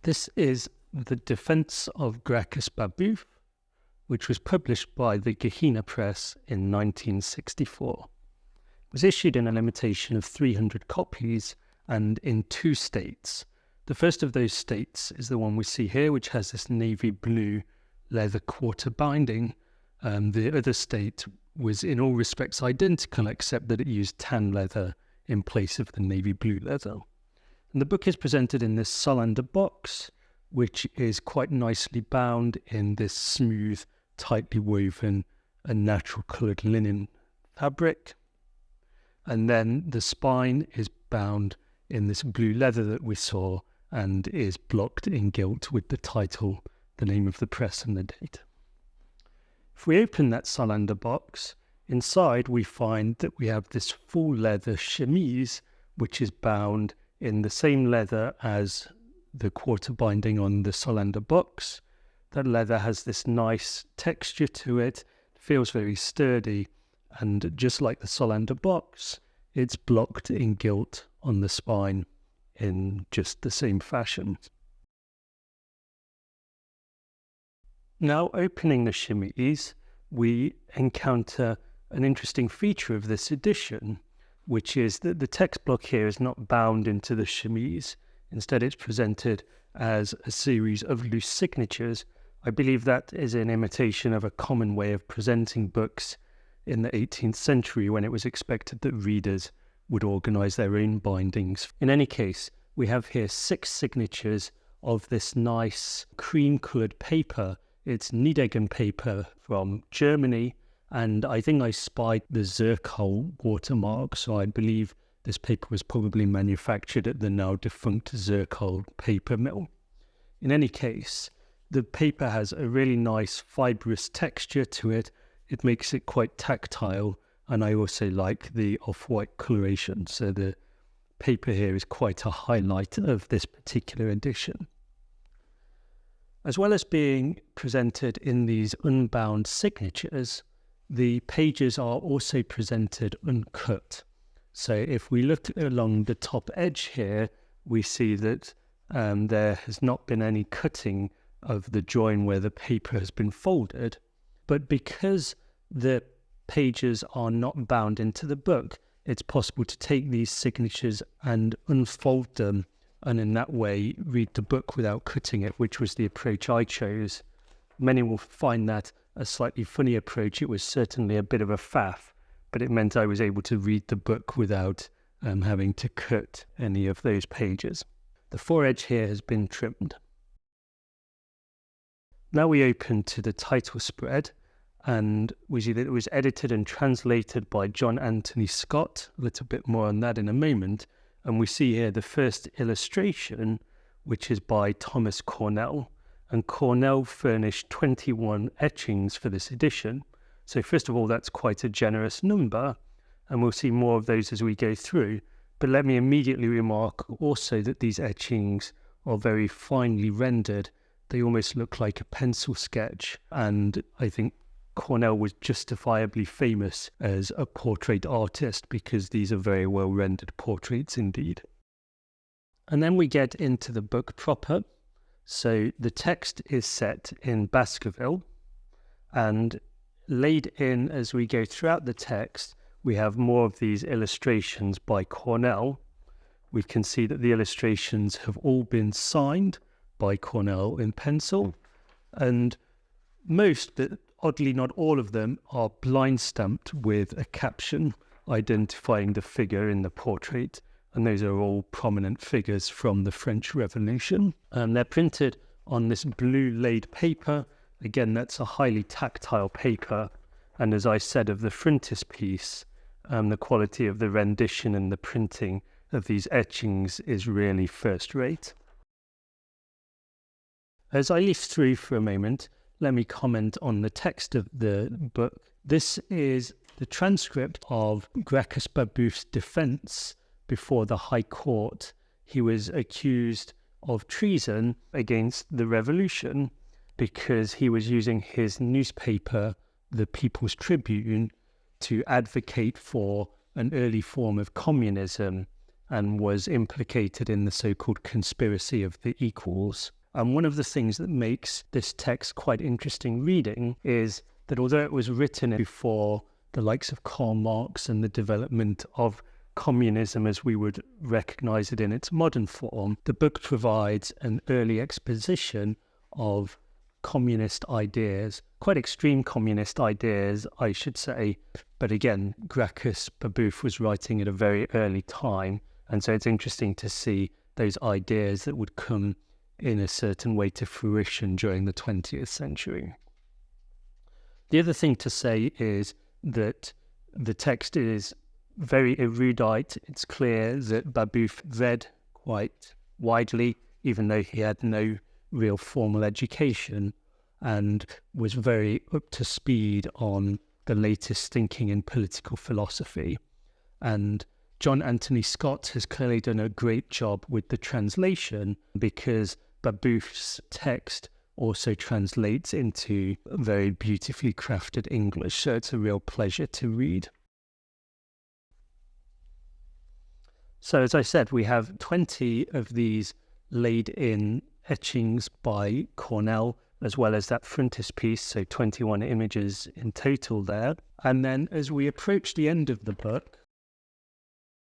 This is the defense of Gracchus Babeuf, which was published by the Gahenna Press in 1964. It was issued in a limitation of 300 copies and in 2 states. The first of those states is the one we see here, which has this navy blue leather quarter binding. The other state was in all respects identical, except that it used tan leather in place of the navy blue leather. And the book is presented in this Solander box, which is quite nicely bound in this smooth, tightly woven and natural coloured linen fabric. And then the spine is bound in this blue leather that we saw and is blocked in gilt with the title, the name of the press and the date. If we open that Solander box, inside we find that we have this full leather chemise, which is bound in the same leather as the quarter binding on the Solander box. That leather has this nice texture to it, feels very sturdy, and just like the Solander box, it's blocked in gilt on the spine in just the same fashion. Now, opening the chemise, we encounter an interesting feature of this edition, which is that the text block here is not bound into the chemise. Instead, it's presented as a series of loose signatures. I believe that is an imitation of a common way of presenting books in the 18th century, when it was expected that readers would organise their own bindings. In any case, we have here 6 signatures of this nice cream-coloured paper. It's Niedegen paper from Germany, and I think I spied the Zirkal watermark, so I believe this paper was probably manufactured at the now defunct Zirkal paper mill. In any case, the paper has a really nice fibrous texture to it. It makes it quite tactile, and I also like the off-white coloration, so the paper here is quite a highlight of this particular edition. As well as being presented in these unbound signatures, the pages are also presented uncut. So if we look along the top edge here, we see that there has not been any cutting of the join where the paper has been folded. But because the pages are not bound into the book, it's possible to take these signatures and unfold them, and in that way read the book without cutting it, which was the approach I chose. Many will find that a slightly funny approach. It was certainly a bit of a faff, but it meant I was able to read the book without having to cut any of those pages. The foredge here has been trimmed. Now we open to the title spread, and we see that it was edited and translated by John Anthony Scott. A little bit more on that in a moment. And we see here the first illustration, which is by Thomas Cornell. And Cornell furnished 21 etchings for this edition. So first of all, that's quite a generous number, and we'll see more of those as we go through. But let me immediately remark also that these etchings are very finely rendered. They almost look like a pencil sketch, and I think Cornell was justifiably famous as a portrait artist because these are very well rendered portraits indeed. And then we get into the book proper. So the text is set in Baskerville, and laid in as we go throughout the text, we have more of these illustrations by Cornell. We can see that the illustrations have all been signed by Cornell in pencil, and most, but oddly not all of them, are blind stamped with a caption identifying the figure in the portrait, and those are all prominent figures from the French Revolution. They're printed on this blue laid paper. Again, that's a highly tactile paper, and as I said of the frontispiece, the quality of the rendition and the printing of these etchings is really first rate. As I leaf through for a moment, let me comment on the text of the book. This is the transcript of Gracchus Babeuf's defense before the High Court. He was accused of treason against the revolution because he was using his newspaper, the People's Tribune, to advocate for an early form of communism and was implicated in the so-called conspiracy of the equals. And one of the things that makes this text quite interesting reading is that although it was written before the likes of Karl Marx and the development of communism as we would recognize it in its modern form, the book provides an early exposition of communist ideas, quite extreme communist ideas, I should say. But again, Gracchus Babeuf was writing at a very early time, and so it's interesting to see those ideas that would come in a certain way to fruition during the 20th century. The other thing to say is that the text is very erudite. It's clear that Babeuf read quite widely, even though he had no real formal education, and was very up to speed on the latest thinking in political philosophy. And John Anthony Scott has clearly done a great job with the translation, because Babeuf's text also translates into very beautifully crafted English, so it's a real pleasure to read. So as I said, we have 20 of these laid-in etchings by Cornell, as well as that frontispiece, so 21 images in total there. And then as we approach the end of the book,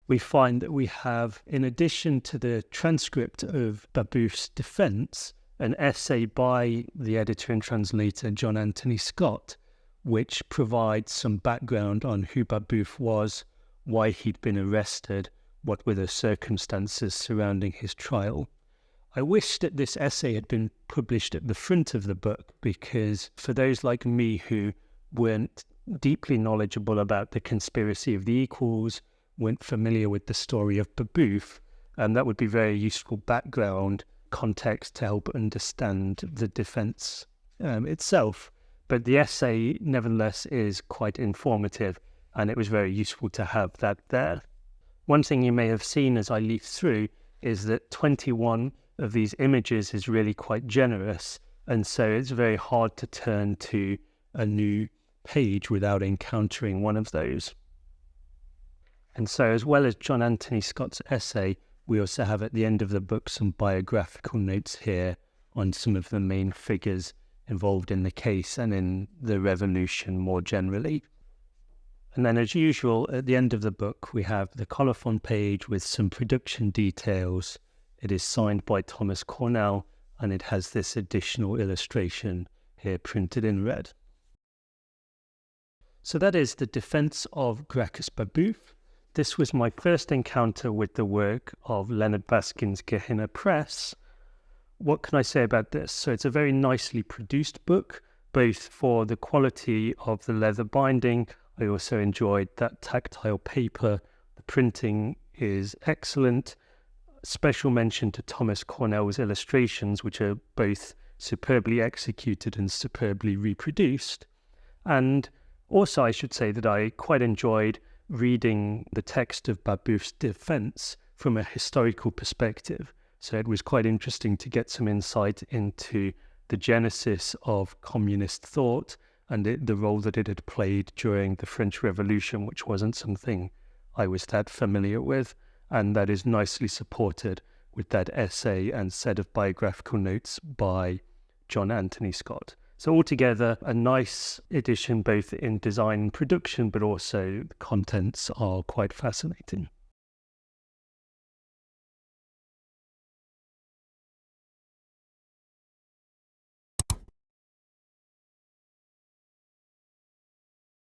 we find that we have, in addition to the transcript of Babeuf's defense, an essay by the editor and translator John Anthony Scott, which provides some background on who Babeuf was, why he'd been arrested, what were the circumstances surrounding his trial. I wish that this essay had been published at the front of the book, because for those like me who weren't deeply knowledgeable about the conspiracy of the equals, weren't familiar with the story of Babeuf, that would be very useful background context to help understand the defense itself. But the essay nevertheless is quite informative, and it was very useful to have that there. One thing you may have seen as I leaf through is that 21 of these images is really quite generous, and so it's very hard to turn to a new page without encountering one of those. And so, as well as John Anthony Scott's essay, we also have at the end of the book some biographical notes here on some of the main figures involved in the case and in the revolution more generally. And then, as usual, at the end of the book, we have the colophon page with some production details. It is signed by Thomas Cornell, and it has this additional illustration here printed in red. So that is the defense of Gracchus Babeuf. This was my first encounter with the work of Leonard Baskin's Gahenna Press. What can I say about this? So it's a very nicely produced book, both for the quality of the leather binding. I also enjoyed that tactile paper. The printing is excellent. Special mention to Thomas Cornell's illustrations, which are both superbly executed and superbly reproduced. And also I should say that I quite enjoyed reading the text of Babeuf's defense from a historical perspective. So it was quite interesting to get some insight into the genesis of communist thought and the role that it had played during the French Revolution, which wasn't something I was that familiar with, and that is nicely supported with that essay and set of biographical notes by John Anthony Scott. So altogether, a nice edition both in design and production, but also the contents are quite fascinating.